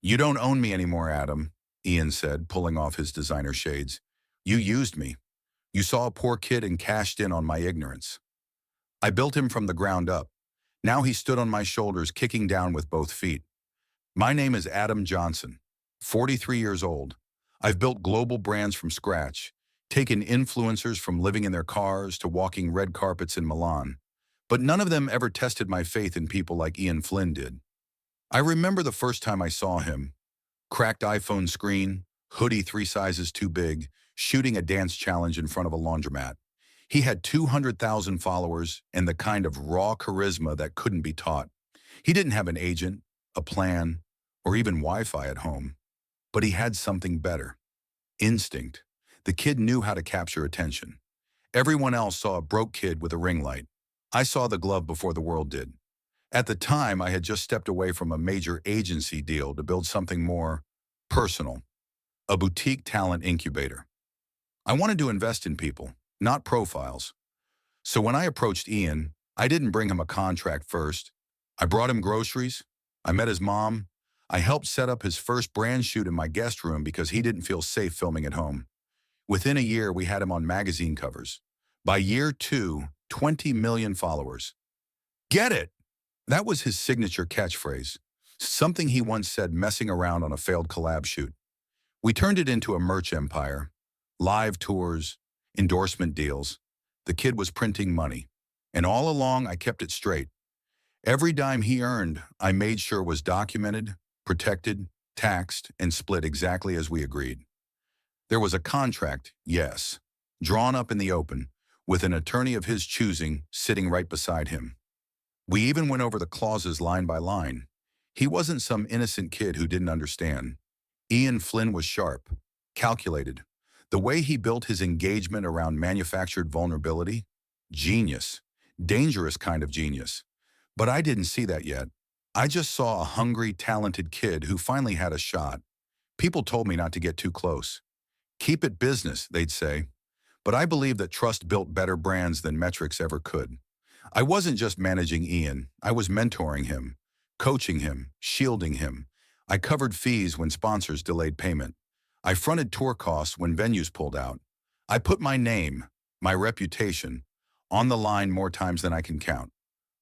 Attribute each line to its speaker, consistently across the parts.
Speaker 1: "You don't own me anymore, Adam," Ian said, pulling off his designer shades. "You used me. You saw a poor kid and cashed in on my ignorance. I built him from the ground up. Now he stood on my shoulders, kicking down with both feet. My name is Adam Johnson, 43 years old. I've built global brands from scratch, taken influencers from living in their cars to walking red carpets in Milan. But none of them ever tested my faith in people like Ian Flynn did. I remember the first time I saw him. Cracked iPhone screen, hoodie 3 sizes too big, shooting a dance challenge in front of a laundromat. He had 200,000 followers and the kind of raw charisma that couldn't be taught. He didn't have an agent, a plan, or even Wi-Fi at home. But he had something better. Instinct. The kid knew how to capture attention. Everyone else saw a broke kid with a ring light. I saw the glove before the world did. At the time, I had just stepped away from a major agency deal to build something more personal, a boutique talent incubator. I wanted to invest in people, not profiles. So when I approached Ian, I didn't bring him a contract first. I brought him groceries. I met his mom. I helped set up his first brand shoot in my guest room because he didn't feel safe filming at home. Within a year, we had him on magazine covers. By year 2, 20 million followers. Get it! That was his signature catchphrase, something he once said messing around on a failed collab shoot. We turned it into a merch empire, live tours, endorsement deals. The kid was printing money. And all along, I kept it straight. Every dime he earned, I made sure was documented, protected, taxed, and split exactly as we agreed. There was a contract, yes, drawn up in the open, with an attorney of his choosing sitting right beside him. We even went over the clauses line by line. He wasn't some innocent kid who didn't understand. Ian Flynn was sharp, calculated. The way he built his engagement around manufactured vulnerability, genius, dangerous kind of genius. But I didn't see that yet. I just saw a hungry, talented kid who finally had a shot. People told me not to get too close. Keep it business, they'd say. But I believe that trust built better brands than metrics ever could. I wasn't just managing Ian, I was mentoring him, coaching him, shielding him. I covered fees when sponsors delayed payment. I fronted tour costs when venues pulled out. I put my name, my reputation, on the line more times than I can count.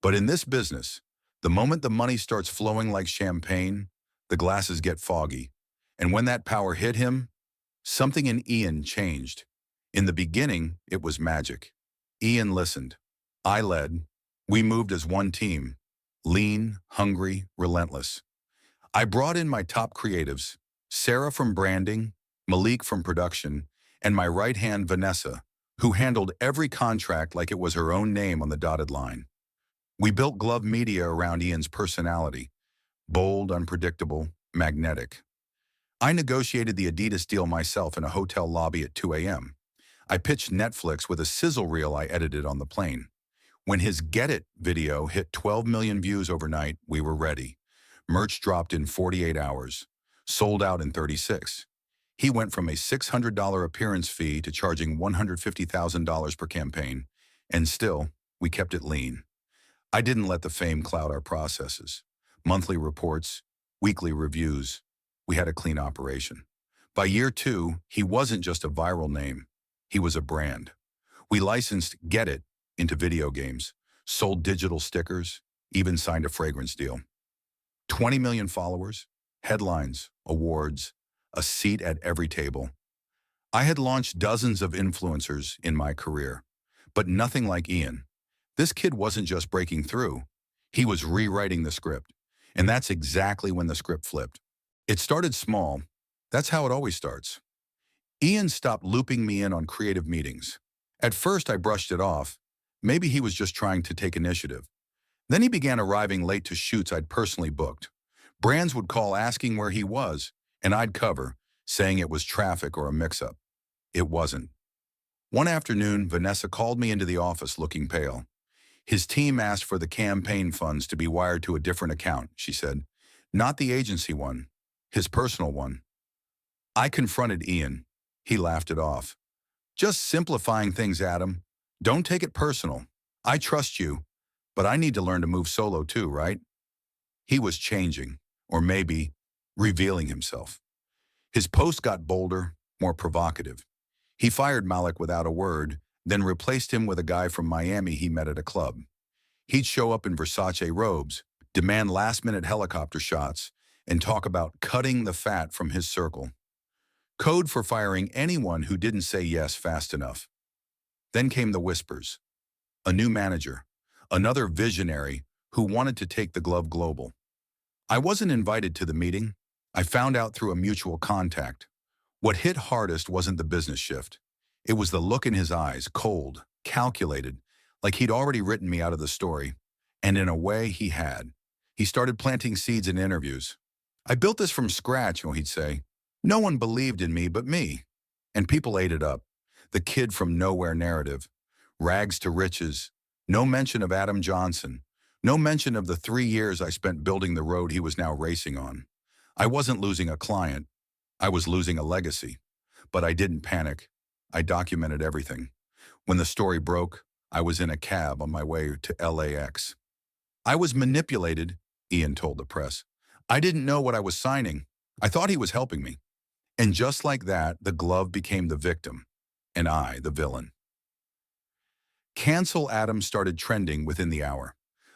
Speaker 1: But in this business, the moment the money starts flowing like champagne, the glasses get foggy. And when that power hit him, something in Ian changed. In the beginning, it was magic. Ian listened. I led. We moved as one team. Lean, hungry, relentless. I brought in my top creatives, Sarah from branding, Malik from production, and my right hand Vanessa, who handled every contract like it was her own name on the dotted line. We built glove media around Ian's personality. Bold, unpredictable, magnetic. I negotiated the Adidas deal myself in a hotel lobby at 2 a.m. I pitched Netflix with a sizzle reel I edited on the plane. When his Get It video hit 12 million views overnight, we were ready. Merch dropped in 48 hours, sold out in 36. He went from a $600 appearance fee to charging $150,000 per campaign, and still, we kept it lean. I didn't let the fame cloud our processes. Monthly reports, weekly reviews. We had a clean operation. By year 2, he wasn't just a viral name. He was a brand. We licensed Get It into video games, sold digital stickers, even signed a fragrance deal. 20 million followers, headlines, awards, a seat at every table. I had launched dozens of influencers in my career, but nothing like Ian. This kid wasn't just breaking through, he was rewriting the script. And that's exactly when the script flipped. It started small. That's how it always starts. Ian stopped looping me in on creative meetings. At first, I brushed it off. Maybe he was just trying to take initiative. Then he began arriving late to shoots I'd personally booked. Brands would call asking where he was, and I'd cover, saying it was traffic or a mix-up. It wasn't. One afternoon, Vanessa called me into the office looking pale. His team asked for the campaign funds to be wired to a different account, she said. Not the agency one, his personal one. I confronted Ian. He laughed it off. Just simplifying things, Adam. Don't take it personal. I trust you, but I need to learn to move solo too, right? He was changing, or maybe revealing himself. His post got bolder, more provocative. He fired Malik without a word, then replaced him with a guy from Miami he met at a club. He'd show up in Versace robes, demand last-minute helicopter shots, and talk about cutting the fat from his circle. Code for firing anyone who didn't say yes fast enough. Then came the whispers. A new manager, another visionary who wanted to take the glove global. I wasn't invited to the meeting. I found out through a mutual contact. What hit hardest wasn't the business shift. It was the look in his eyes, cold, calculated, like he'd already written me out of the story. And in a way, he had. He started planting seeds in interviews. I built this from scratch, he'd say. No one believed in me but me. And people ate it up. The kid from nowhere narrative. Rags to riches. No mention of Adam Johnson. No mention of the 3 years I spent building the road he was now racing on. I wasn't losing a client. I was losing a legacy. But I didn't panic. I documented everything. When the story broke, I was in a cab on my way to LAX. I was manipulated, Ian told the press. I didn't know what I was signing. I thought he was helping me. And just like that, the glove became the victim, and I, the villain. Cancel Adam started trending within the hour.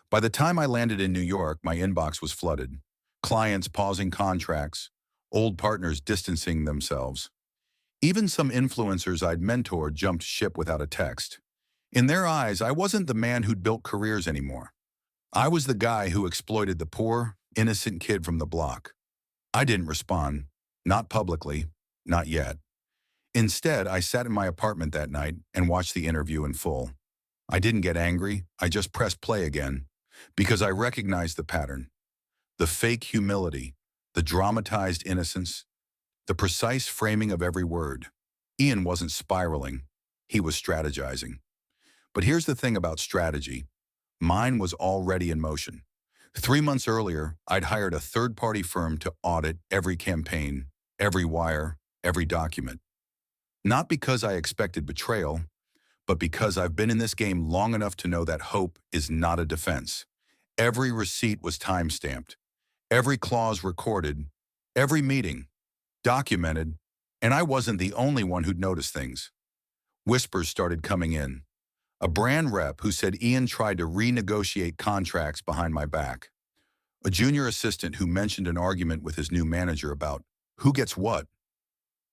Speaker 1: By the time I landed in New York, my inbox was flooded. Clients pausing contracts, old partners distancing themselves. Even some influencers I'd mentored jumped ship without a text. In their eyes, I wasn't the man who'd built careers anymore. I was the guy who exploited the poor, innocent kid from the block. I didn't respond, not publicly, not yet. Instead, I sat in my apartment that night and watched the interview in full. I didn't get angry, I just pressed play again, because I recognized the pattern. The fake humility, the dramatized innocence, the precise framing of every word. Ian wasn't spiraling, he was strategizing. But here's the thing about strategy. Mine was already in motion. 3 months earlier, I'd hired a third-party firm to audit every campaign, every wire, every document. Not because I expected betrayal, but because I've been in this game long enough to know that hope is not a defense. Every receipt was time-stamped, every clause recorded, every meeting documented, and I wasn't the only one who'd noticed things. Whispers started coming in. A brand rep who said Ian tried to renegotiate contracts behind my back. A junior assistant who mentioned an argument with his new manager about who gets what.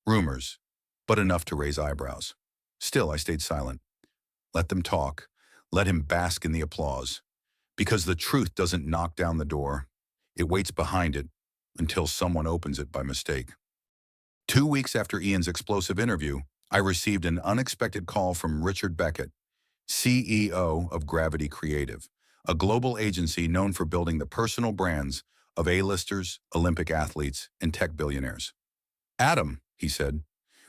Speaker 1: Rumors, but enough to raise eyebrows. Still, I stayed silent. Let them talk. Let him bask in the applause. Because the truth doesn't knock down the door. It waits behind it until someone opens it by mistake. 2 weeks after Ian's explosive interview, I received an unexpected call from Richard Beckett, CEO of Gravity Creative, a global agency known for building the personal brands of A-listers, Olympic athletes, and tech billionaires. Adam, he said,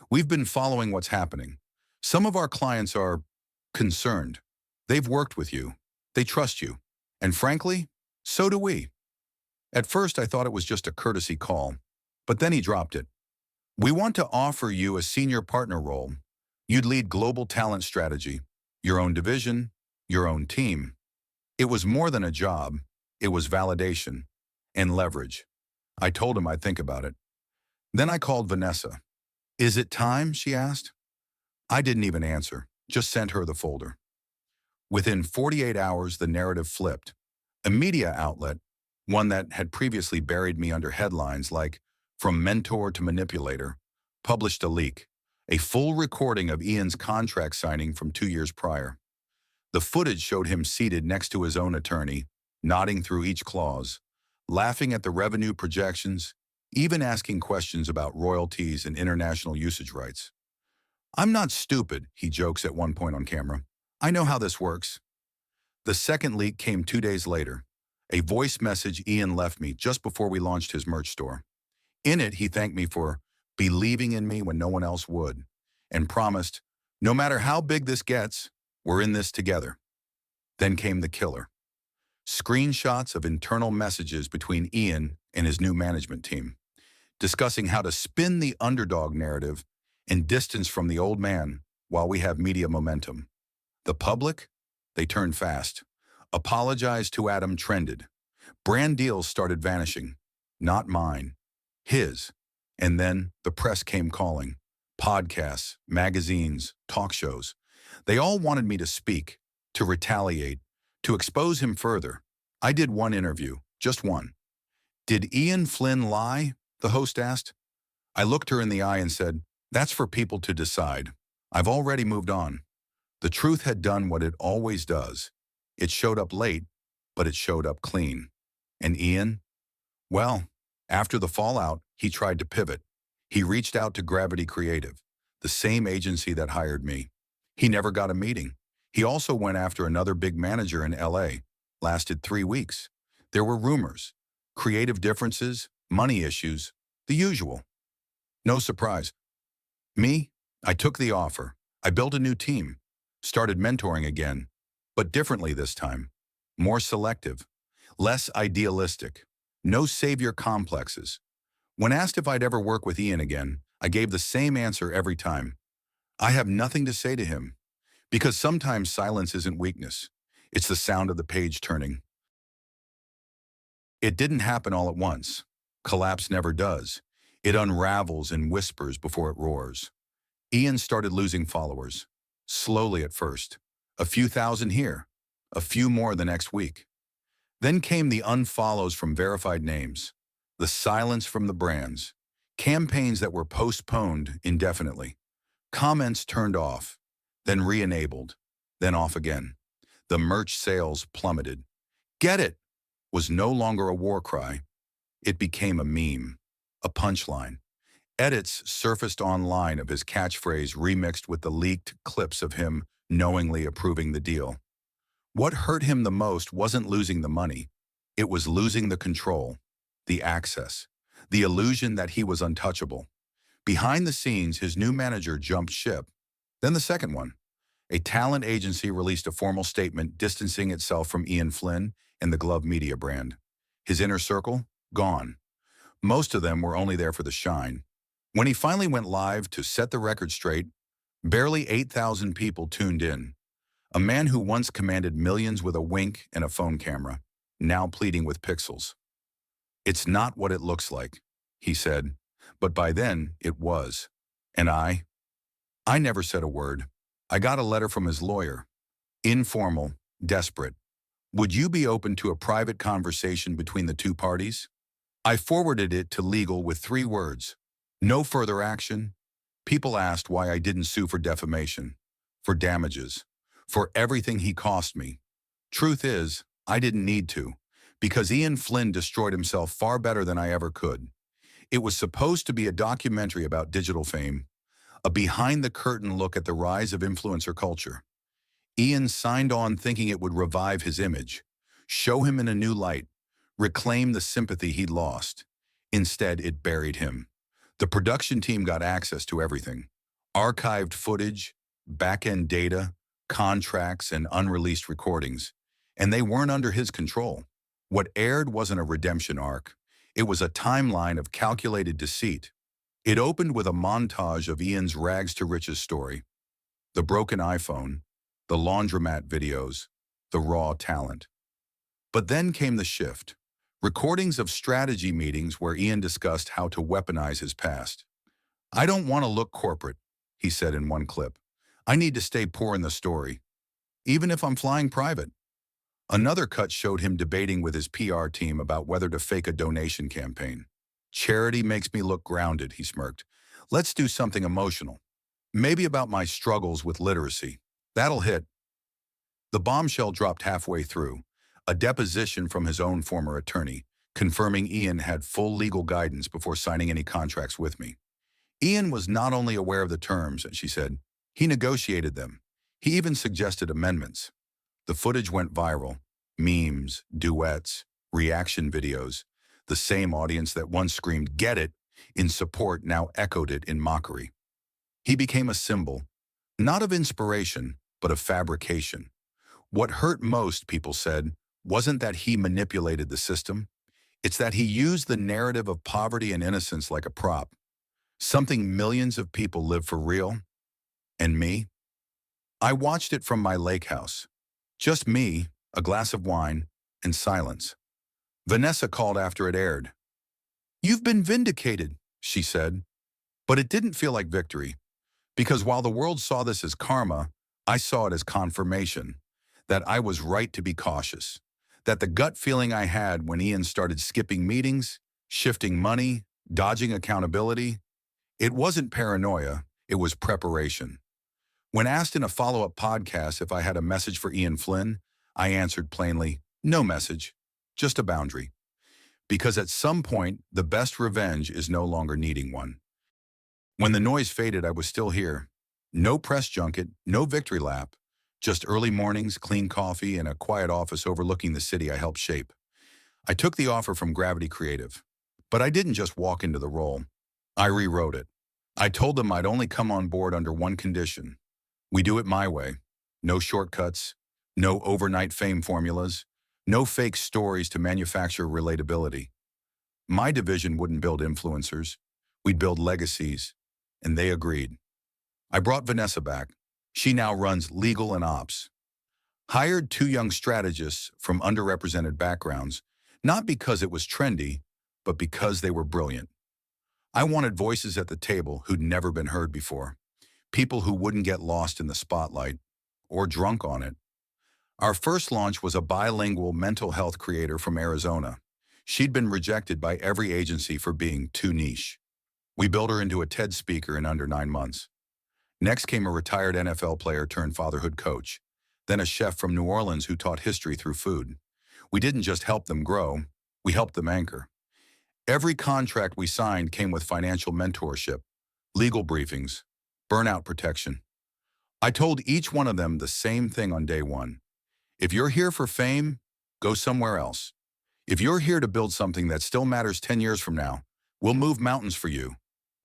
Speaker 1: we've been following what's happening. Some of our clients are concerned. They've worked with you. They trust you. And frankly, so do we. At first, I thought it was just a courtesy call, but then he dropped it. We want to offer you a senior partner role. You'd lead global talent strategy, your own division, your own team. It was more than a job. It was validation and leverage. I told him I'd think about it. Then I called Vanessa. Is it time? She asked. I didn't even answer, just sent her the folder. Within 48 hours, the narrative flipped. A media outlet, one that had previously buried me under headlines like From Mentor to Manipulator, published a leak, a full recording of Ian's contract signing from 2 years prior. The footage showed him seated next to his own attorney, nodding through each clause, laughing at the revenue projections, even asking questions about royalties and international usage rights. I'm not stupid, he jokes at one point on camera. I know how this works. The second leak came 2 days later, a voice message Ian left me just before we launched his merch store. In it, he thanked me for believing in me when no one else would, and promised, no matter how big this gets, we're in this together. Then came the killer. Screenshots of internal messages between Ian and his new management team, discussing how to spin the underdog narrative and distance from the old man while we have media momentum. The public, they turned fast. Apologized to Adam trended. Brand deals started vanishing. Not mine. His. And then the press came calling. Podcasts, magazines, talk shows. They all wanted me to speak, to retaliate, to expose him further. I did one interview, just one. "Did Ian Flynn lie?" the host asked. I looked her in the eye and said, "That's for people to decide. I've already moved on." The truth had done what it always does. It showed up late, but it showed up clean. And Ian? Well, after the fallout, he tried to pivot. He reached out to Gravity Creative, the same agency that hired me. He never got a meeting. He also went after another big manager in LA. Lasted 3 weeks. There were rumors, creative differences, money issues, the usual. No surprise. Me? I took the offer. I built a new team, started mentoring again, but differently this time. More selective, less idealistic, no savior complexes. When asked if I'd ever work with Ian again, I gave the same answer every time. I have nothing to say to him, because sometimes silence isn't weakness. It's the sound of the page turning. It didn't happen all at once. Collapse never does. It unravels in whispers before it roars. Ian started losing followers. Slowly at first. A few thousand here. A few more the next week. Then came the unfollows from verified names. The silence from the brands. Campaigns that were postponed indefinitely. Comments turned off. Then re-enabled. Then off again. The merch sales plummeted. "Get it!" was no longer a war cry. It became a meme. A punchline. Edits surfaced online of his catchphrase remixed with the leaked clips of him knowingly approving the deal. What hurt him the most wasn't losing the money. It was losing the control, the access, the illusion that he was untouchable. Behind the scenes, his new manager jumped ship. Then the second one. A talent agency released a formal statement distancing itself from Ian Flynn and the Glove Media brand. His inner circle? Gone. Most of them were only there for the shine. When he finally went live to set the record straight, barely 8,000 people tuned in. A man who once commanded millions with a wink and a phone camera, now pleading with pixels. "It's not what it looks like," he said, but by then it was. And I never said a word. I got a letter from his lawyer. Informal, desperate. "Would you be open to a private conversation between the two parties?" I forwarded it to legal with 3 words. No further action. People asked why I didn't sue for defamation, for damages, for everything he cost me. Truth is, I didn't need to, because Ian Flynn destroyed himself far better than I ever could. It was supposed to be a documentary about digital fame, a behind-the-curtain look at the rise of influencer culture. Ian signed on thinking it would revive his image, show him in a new light, reclaim the sympathy he'd lost. Instead, it buried him. The production team got access to everything. Archived footage, back-end data, contracts, and unreleased recordings. And they weren't under his control. What aired wasn't a redemption arc. It was a timeline of calculated deceit. It opened with a montage of Ian's rags-to-riches story. The broken iPhone, the laundromat videos, the raw talent. But then came the shift. Recordings of strategy meetings where Ian discussed how to weaponize his past. "I don't want to look corporate," he said in one clip. "I need to stay poor in the story, even if I'm flying private." Another cut showed him debating with his PR team about whether to fake a donation campaign. "Charity makes me look grounded," he smirked. "Let's do something emotional. Maybe about my struggles with literacy. That'll hit." The bombshell dropped halfway through. A deposition from his own former attorney, confirming Ian had full legal guidance before signing any contracts with me. Ian was not only aware of the terms, she said, he negotiated them. He even suggested amendments. The footage went viral. Memes, duets, reaction videos. The same audience that once screamed, "Get it!" in support now echoed it in mockery. He became a symbol, not of inspiration, but of fabrication. What hurt most, people said, wasn't that he manipulated the system. It's that he used the narrative of poverty and innocence like a prop. Something millions of people live for real. And me? I watched it from my lake house. Just me, a glass of wine, and silence. Vanessa called after it aired. "You've been vindicated," she said. But it didn't feel like victory, because while the world saw this as karma, I saw it as confirmation that I was right to be cautious, that the gut feeling I had when Ian started skipping meetings, shifting money, dodging accountability, it wasn't paranoia, it was preparation. When asked in a follow-up podcast if I had a message for Ian Flynn, I answered plainly, no message, just a boundary. Because at some point, the best revenge is no longer needing one. When the noise faded, I was still here. No press junket, no victory lap, just early mornings, clean coffee, and a quiet office overlooking the city I helped shape. I took the offer from Gravity Creative, but I didn't just walk into the role. I rewrote it. I told them I'd only come on board under one condition. We do it my way. No shortcuts, no overnight fame formulas, no fake stories to manufacture relatability. My division wouldn't build influencers. We'd build legacies, and they agreed. I brought Vanessa back. She now runs legal and ops. Hired two young strategists from underrepresented backgrounds, not because it was trendy, but because they were brilliant. I wanted voices at the table who'd never been heard before, people who wouldn't get lost in the spotlight or drunk on it. Our first launch was a bilingual mental health creator from Arizona. She'd been rejected by every agency for being too niche. We built her into a TED speaker in under 9 months. Next came a retired NFL player turned fatherhood coach, then a chef from New Orleans who taught history through food. We didn't just help them grow, we helped them anchor. Every contract we signed came with financial mentorship, legal briefings, burnout protection. I told each one of them the same thing on day one. If you're here for fame, go somewhere else. If you're here to build something that still matters 10 years from now, we'll move mountains for you.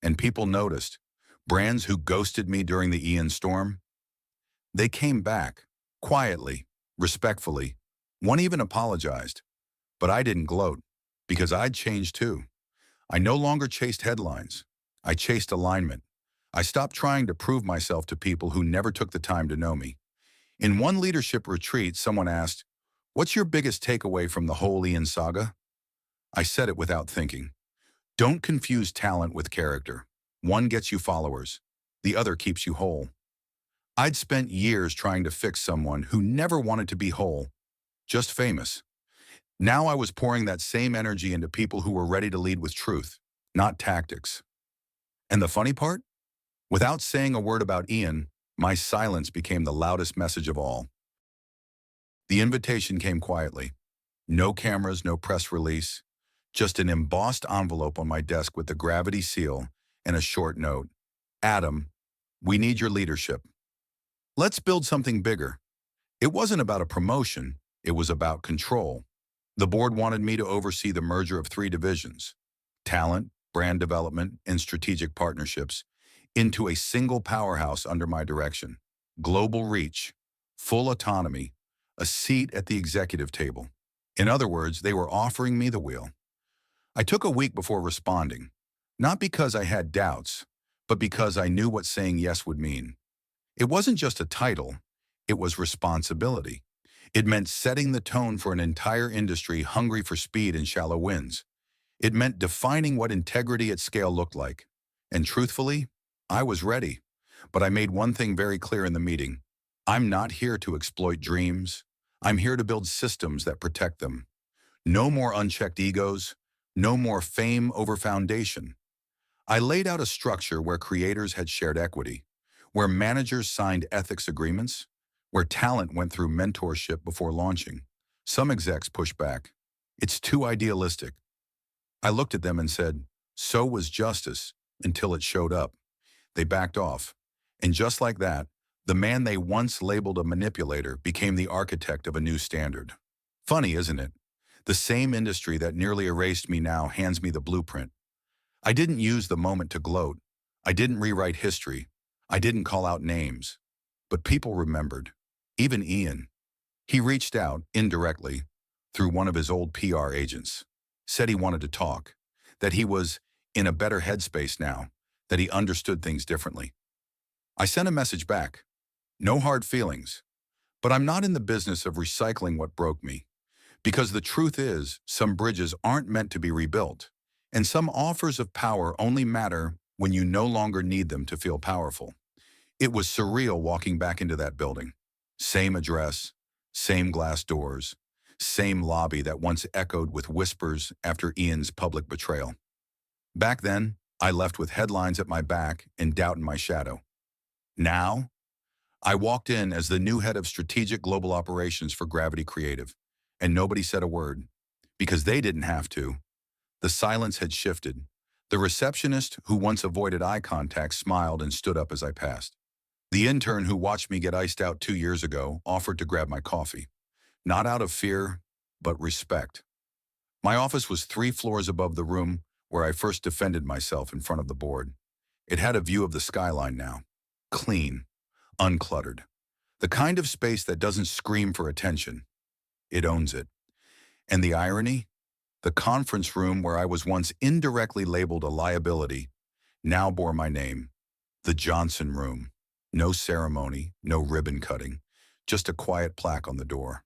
Speaker 1: And people noticed. Brands who ghosted me during the Ian storm, they came back, quietly, respectfully. One even apologized. But I didn't gloat, because I'd changed too. I no longer chased headlines. I chased alignment. I stopped trying to prove myself to people who never took the time to know me. In one leadership retreat, someone asked, "What's your biggest takeaway from the whole Ian saga?" I said it without thinking. Don't confuse talent with character. One gets you followers. The other keeps you whole. I'd spent years trying to fix someone who never wanted to be whole, just famous. Now I was pouring that same energy into people who were ready to lead with truth, not tactics. And the funny part? Without saying a word about Ian, my silence became the loudest message of all. The invitation came quietly. No cameras, no press release. Just an embossed envelope on my desk with the Gravity seal and a short note. Adam, we need your leadership. Let's build something bigger. It wasn't about a promotion. It was about control. The board wanted me to oversee the merger of 3 divisions, talent, brand development, and strategic partnerships, into a single powerhouse under my direction. Global reach, full autonomy, a seat at the executive table. In other words, they were offering me the wheel. I took a week before responding, not because I had doubts, but because I knew what saying yes would mean. It wasn't just a title, it was responsibility. It meant setting the tone for an entire industry hungry for speed and shallow wins. It meant defining what integrity at scale looked like. And truthfully, I was ready. But I made one thing very clear in the meeting. I'm not here to exploit dreams. I'm here to build systems that protect them. No more unchecked egos. No more fame over foundation. I laid out a structure where creators had shared equity, where managers signed ethics agreements, where talent went through mentorship before launching. Some execs pushed back. It's too idealistic. I looked at them and said, so was justice until it showed up. They backed off. And just like that, the man they once labeled a manipulator became the architect of a new standard. Funny, isn't it? The same industry that nearly erased me now hands me the blueprint. I didn't use the moment to gloat. I didn't rewrite history. I didn't call out names. But people remembered. Even Ian. He reached out, indirectly, through one of his old PR agents. Said he wanted to talk. That he was in a better headspace now. That he understood things differently. I sent a message back. No hard feelings. But I'm not in the business of recycling what broke me. Because the truth is, some bridges aren't meant to be rebuilt, And some offers of power only matter when you no longer need them to feel powerful. It was surreal walking back into that building. Same address, same glass doors, same lobby that once echoed with whispers after Ian's public betrayal. Back then, I left with headlines at my back and doubt in my shadow. Now, I walked in as the new head of strategic global operations for Gravity Creative, and nobody said a word, because they didn't have to. The silence had shifted. The receptionist, who once avoided eye contact, smiled and stood up as I passed. The intern who watched me get iced out 2 years ago offered to grab my coffee, not out of fear, but respect. My office was 3 floors above the room where I first defended myself in front of the board. It had a view of the skyline now, clean, uncluttered. The kind of space that doesn't scream for attention. It owns it. And the irony? The conference room where I was once indirectly labeled a liability now bore my name, the Johnson Room. No ceremony, no ribbon cutting, just a quiet plaque on the door.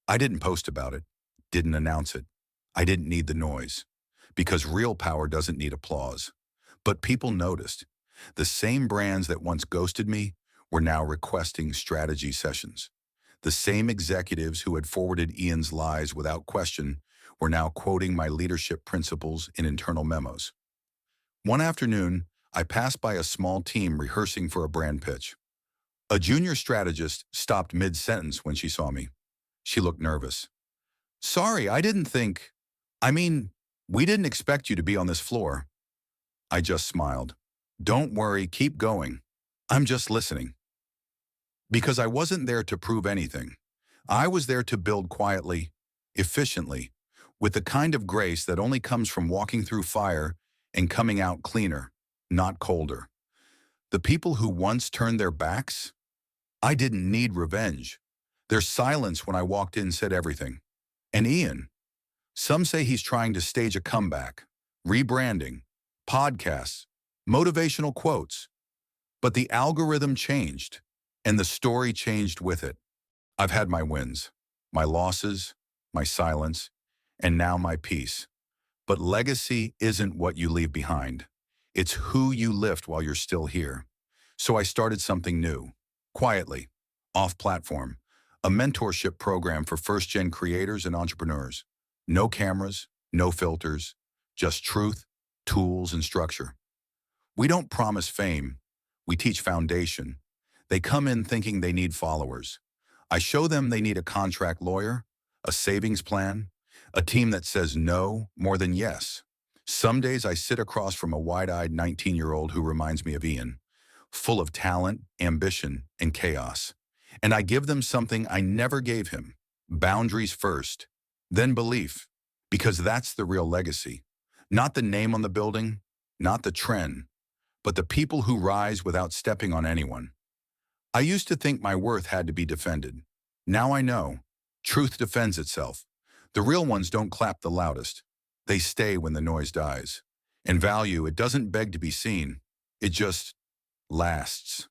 Speaker 1: I didn't post about it, didn't announce it. I didn't need the noise, because real power doesn't need applause. But people noticed. The same brands that once ghosted me were now requesting strategy sessions. The same executives who had forwarded Ian's lies without question were now quoting my leadership principles in internal memos. One afternoon, I passed by a small team rehearsing for a brand pitch. A junior strategist stopped mid-sentence when she saw me. She looked nervous. "Sorry, I didn't think... we didn't expect you to be on this floor." I just smiled. "Don't worry, keep going. I'm just listening." Because I wasn't there to prove anything. I was there to build quietly, efficiently, with the kind of grace that only comes from walking through fire and coming out cleaner, not colder. The people who once turned their backs? I didn't need revenge. Their silence when I walked in said everything. And Ian? Some say he's trying to stage a comeback, rebranding, podcasts, motivational quotes. But the algorithm changed, and the story changed with it. I've had my wins, my losses, my silence, and now my peace. But legacy isn't what you leave behind. It's who you lift while you're still here. So I started something new, quietly, off-platform, a mentorship program for first-gen creators and entrepreneurs. No cameras, no filters, just truth, tools, and structure. We don't promise fame. We teach foundation. They come in thinking they need followers. I show them they need a contract lawyer, a savings plan, a team that says no more than yes. Some days I sit across from a wide-eyed 19-year-old who reminds me of Ian, full of talent, ambition, and chaos. And I give them something I never gave him: boundaries first, then belief, because that's the real legacy. Not the name on the building, not the trend, but the people who rise without stepping on anyone. I used to think my worth had to be defended. Now I know. Truth defends itself. The real ones don't clap the loudest. They stay when the noise dies. And value, it doesn't beg to be seen. It just lasts.